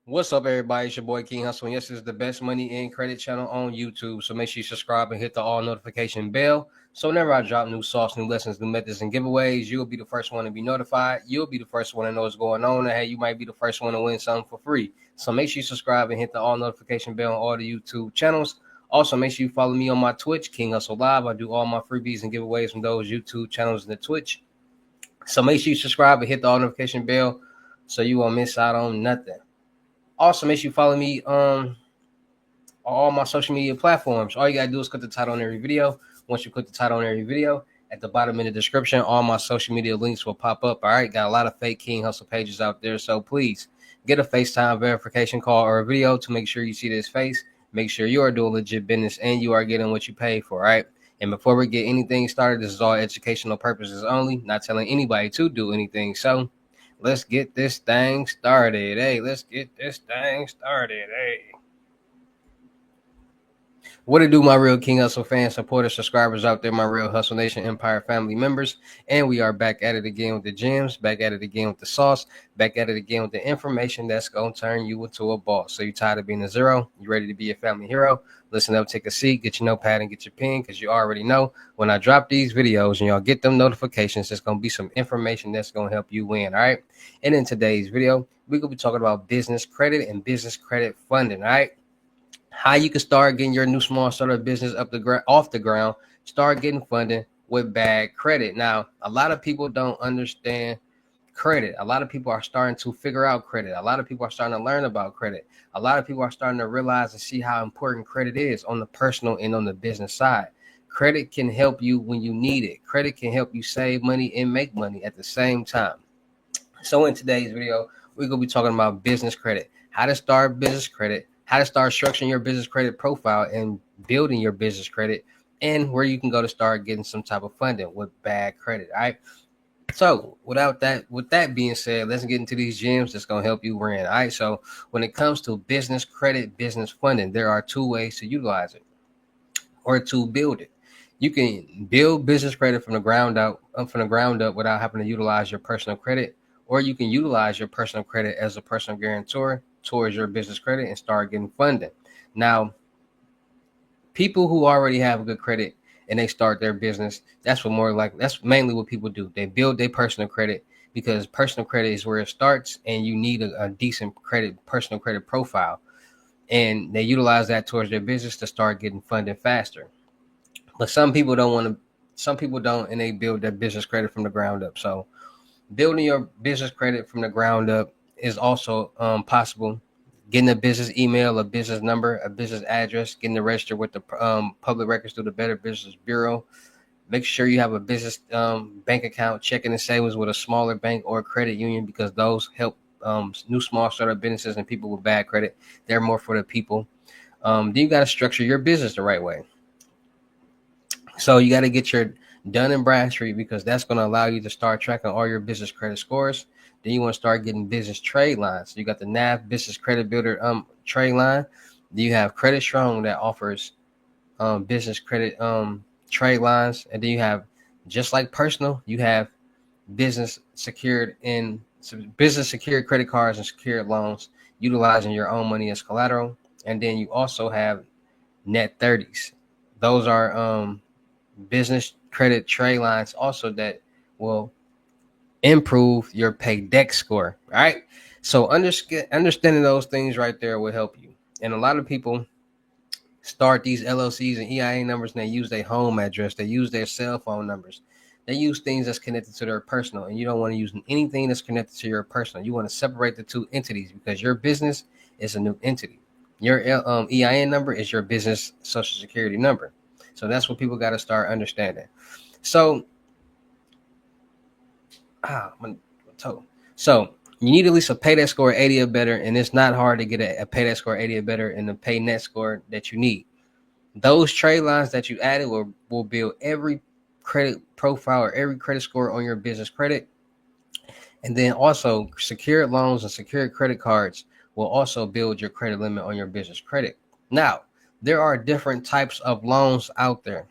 What's up, everybody? It's your boy King Hussle, and yes, this is the best money and credit channel on YouTube. So make sure you subscribe and hit the all notification bell. So whenever I drop new sauce, new lessons, new methods, and giveaways, you'll be the first one to be notified. You'll be the first one to know what's going on, and hey, you might be the first one to win something for free. So make sure you subscribe and hit the all notification bell on all the YouTube channels. Also, make sure you follow me on my Twitch, King Hustle Live. I do all my freebies and giveaways from those YouTube channels and the Twitch. So make sure you subscribe and hit the all notification bell so you won't miss out on nothing. Also, make sure you follow me on all my social media platforms. All you gotta do is click the title on every video. Once you click the title on every video, at the bottom in the description, all my social media links will pop up. All right, got a lot of fake King Hustle pages out there, so please get a FaceTime verification call or a video to make sure you see this face. Make sure you are doing legit business and you are getting what you pay for. All right. And before we get anything started, this is all educational purposes only, not telling anybody to do anything. So let's get this thing started. Hey, let's get this thing started. Hey. What to do, my real King Hustle fans, supporters, subscribers out there, my real Hustle Nation Empire family members. And we are back at it again with the gems, back at it again with the sauce, back at it again with the information that's going to turn you into a boss. So you tired of being a zero? You ready to be a family hero? Listen up, take a seat, get your notepad and get your pen, because you already know when I drop these videos and y'all get them notifications, there's going to be some information that's going to help you win, all right? And in today's video, we're going to be talking about business credit and business credit funding, all right? How you can start getting your new small startup business off the ground, start getting funding with bad credit. Now, a lot of people don't understand credit. A lot of people are starting to figure out credit. A lot of people are starting to learn about credit. A lot of people are starting to realize and see how important credit is on the personal and on the business side. Credit can help you when you need it. Credit can help you save money and make money at the same time. So in today's video, we're going to be talking about business credit, how to start business credit, how to start structuring your business credit profile and building your business credit, and where you can go to start getting some type of funding with bad credit. All right. So with that being said, let's get into these gems that's going to help you win. All right. So when it comes to business credit, business funding, there are two ways to utilize it or to build it. You can build business credit from the ground up without having to utilize your personal credit, or you can utilize your personal credit as a personal guarantor towards your business credit and start getting funding. Now, people who already have good credit and they start their business, that's mainly what people do. They build their personal credit because personal credit is where it starts, and you need a decent personal credit profile, and they utilize that towards their business to start getting funding faster. But some people don't want to. Some people don't, and they build their business credit from the ground up. So building your business credit from the ground up is also possible. Getting a business email, a business number, a business address, getting to register with the public records through the Better Business Bureau. Make sure you have a business bank account, checking and savings with a smaller bank or credit union, because those help new small startup businesses and people with bad credit. They're more for the people. Then you got to structure your business the right way. So you got to get your Dun and Bradstreet, because that's going to allow you to start tracking all your business credit scores. Then you want to start getting business trade lines. So you got the NAV Business Credit Builder trade line. Then you have Credit Strong that offers business credit trade lines, and then you have, just like personal, you have business secured credit cards and secured loans utilizing your own money as collateral. And then you also have net 30s. Those are business credit trade lines also that will improve your paydex score. All right. So understanding those things right there will help you. And a lot of people start these LLCs and EIA numbers, and they use their home address, they use their cell phone numbers, they use things that's connected to their personal, and you don't want to use anything that's connected to your personal. You want to separate the two entities, because your business is a new entity. Your EIN number is your business social security number. So that's what people got to start understanding. So, my toe. So you need at least a pay that score 80 or better, and it's not hard to get a pay that score 80 or better and the pay net score that you need. Those trade lines that you added will build every credit profile or every credit score on your business credit. And then also secured loans and secured credit cards will also build your credit limit on your business credit. Now, there are different types of loans out there.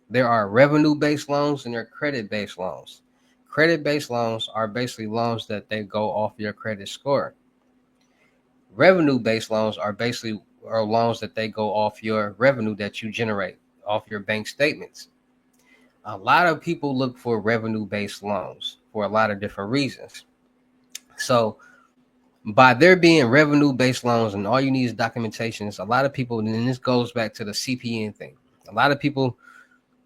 There are revenue-based loans and there are credit-based loans. Credit-based loans are basically loans that they go off your credit score. Revenue-based loans are basically loans that they go off your revenue that you generate off your bank statements. A lot of people look for revenue-based loans for a lot of different reasons. So by there being revenue-based loans and all you need is documentation, a lot of people, and this goes back to the CPN thing. A lot of people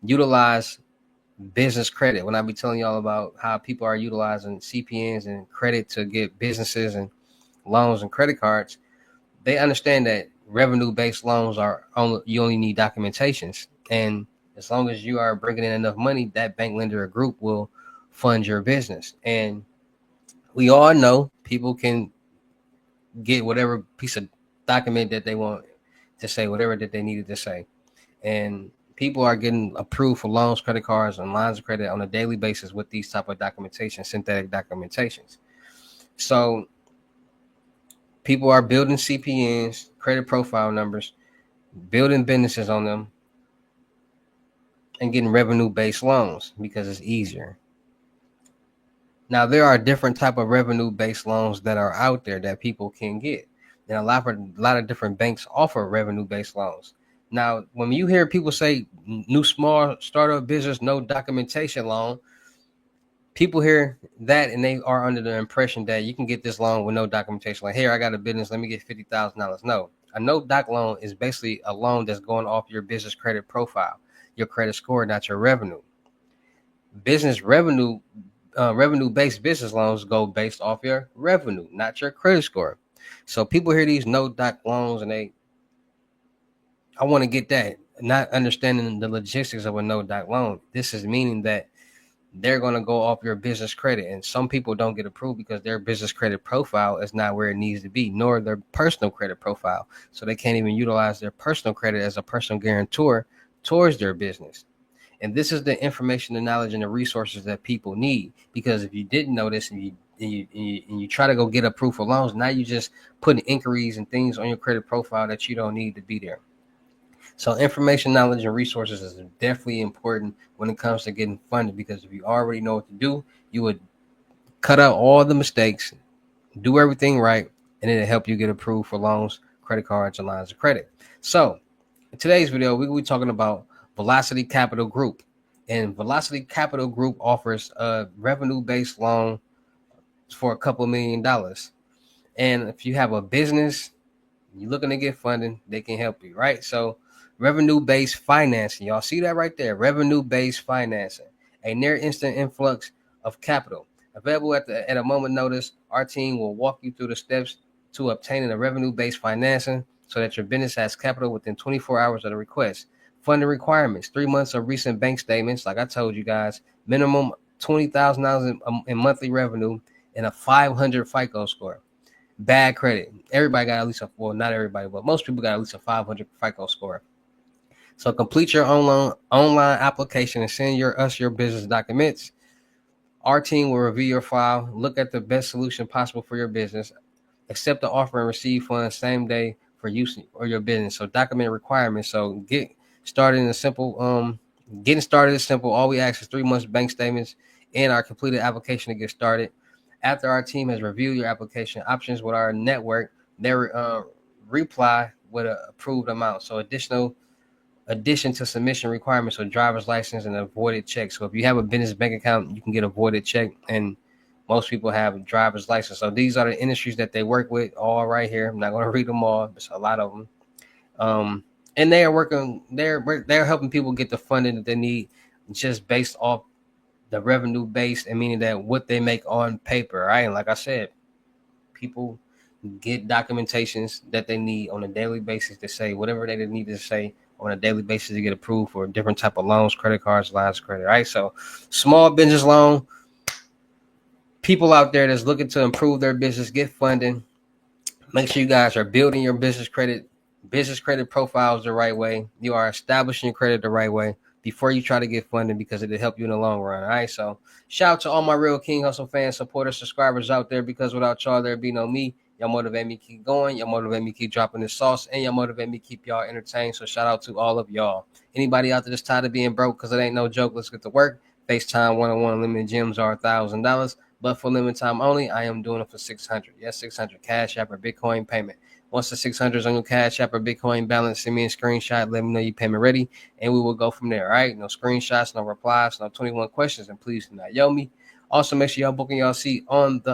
utilize business credit. When I be telling y'all about how people are utilizing CPNs and credit to get businesses and loans and credit cards, they understand that revenue-based loans are you only need documentations, and as long as you are bringing in enough money, that bank lender or group will fund your business. And we all know people can get whatever piece of document that they want to say, whatever that they needed to say, and people are getting approved for loans, credit cards, and lines of credit on a daily basis with these type of documentation, synthetic documentations. So people are building CPNs, credit profile numbers, building businesses on them, and getting revenue-based loans because it's easier. Now, there are different type of revenue-based loans that are out there that people can get. And a lot of different banks offer revenue-based loans. Now, when you hear people say new small startup business, no documentation loan, people hear that and they are under the impression that you can get this loan with no documentation. Like, here, I got a business, let me get $50,000. No, a no doc loan is basically a loan that's going off your business credit profile, your credit score, not your revenue. Business revenue, revenue-based business loans go based off your revenue, not your credit score. So people hear these no doc loans and I want to get that, not understanding the logistics of a no doc loan. This is meaning that they're going to go off your business credit. And some people don't get approved because their business credit profile is not where it needs to be, nor their personal credit profile. So they can't even utilize their personal credit as a personal guarantor towards their business. And this is the information, the knowledge, and the resources that people need. Because if you didn't know this and you try to go get approved for loans, now you just putting inquiries and things on your credit profile that you don't need to be there. So information, knowledge, and resources is definitely important when it comes to getting funded, because if you already know what to do, you would cut out all the mistakes, do everything right, and it'll help you get approved for loans, credit cards, and lines of credit. So in today's video, we'll be talking about Velocity Capital Group. And Velocity Capital Group offers a revenue-based loan for a couple $1 million. And if you have a business, you're looking to get funding, they can help you, right? So revenue-based financing, y'all see that right there, revenue-based financing, a near instant influx of capital. Available at a moment notice, our team will walk you through the steps to obtaining a revenue-based financing so that your business has capital within 24 hours of the request. Funding requirements: 3 months of recent bank statements, like I told you guys, minimum $20,000 in monthly revenue, and a 500 FICO score. Bad credit. Everybody got at least not everybody, but most people got at least a 500 FICO score. So complete your online application and send us your business documents. Our team will review your file, look at the best solution possible for your business, accept the offer, and receive funds same day for use or your business. So document requirements. So getting started is simple. All we ask is 3 months bank statements and our completed application to get started. After our team has reviewed your application options with our network, they reply with an approved amount. So addition to submission requirements, so driver's license and a voided check. So if you have a business bank account, you can get a voided check, and most people have a driver's license. So these are the industries that they work with, all right here. I'm not going to read them all. There's a lot of them. And they are working. They're helping people get the funding that they need, just based off the revenue base, and meaning that what they make on paper, right? And like I said, people get documentations that they need on a daily basis to say whatever they need to say on a daily basis to get approved for different type of loans, credit cards, lines of credit, right? So small business loan, people out there that's looking to improve their business, get funding, make sure you guys are building your business credit profiles the right way. You are establishing your credit the right way before you try to get funding, because it'll help you in the long run. All right. So shout out to all my real King Hussle fans, supporters, subscribers out there, because without y'all, there'd be no me. Y'all motivate me to keep going. Y'all motivate me to keep dropping this sauce, and y'all motivate me to keep y'all entertained. So shout out to all of y'all. Anybody out there that's tired of being broke, because it ain't no joke, let's get to work. FaceTime 1-on-1 unlimited gems are $1,000. but for limited time only, I am doing it for 600. Yes, 600 Cash App or Bitcoin payment. Once the 600 is on your Cash App or Bitcoin balance, send me a screenshot. Let me know your payment ready, and we will go from there. All right, no screenshots, no replies, no 21 questions, and please do not yell me. Also, make sure y'all booking y'all seat on the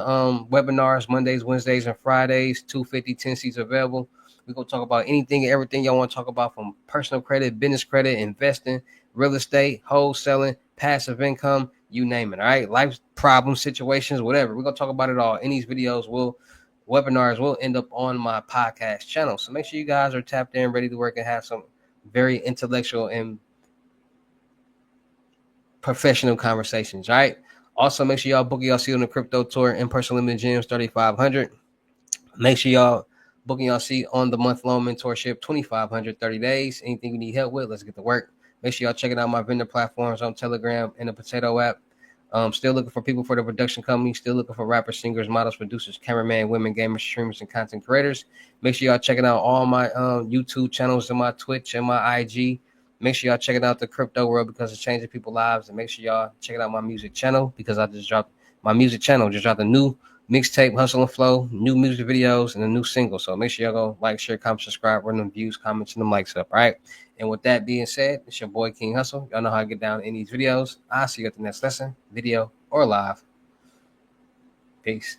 webinars Mondays, Wednesdays, and Fridays. 250, 10 seats available. We're going to talk about anything and everything y'all want to talk about, from personal credit, business credit, investing, real estate, wholesaling, passive income, you name it. All right. Life problems, situations, whatever. We're going to talk about it all. In these videos, webinars will end up on my podcast channel. So make sure you guys are tapped in, ready to work, and have some very intellectual and professional conversations. All right. Also, make sure y'all book y'all seat on the crypto tour in person limited gyms 3,500. Make sure y'all booking y'all seat on the month-long mentorship 2,500 30 days. Anything you need help with, let's get to work. Make sure y'all checking out my vendor platforms on Telegram and the Potato app. Still looking for people for the production company. Still looking for rappers, singers, models, producers, cameraman, women, gamers, streamers, and content creators. Make sure y'all checking out all my YouTube channels and my Twitch and my IG. Make sure y'all checking out the crypto world because it's changing people's lives. And make sure y'all checking out my music channel because I just dropped my music channel. Just dropped a new mixtape, Hussle and Flow, new music videos, and a new single. So make sure y'all go like, share, comment, subscribe, run them views, comments, and them likes up. All right. And with that being said, it's your boy King Hussle. Y'all know how to get down in these videos. I'll see you at the next lesson, video, or live. Peace.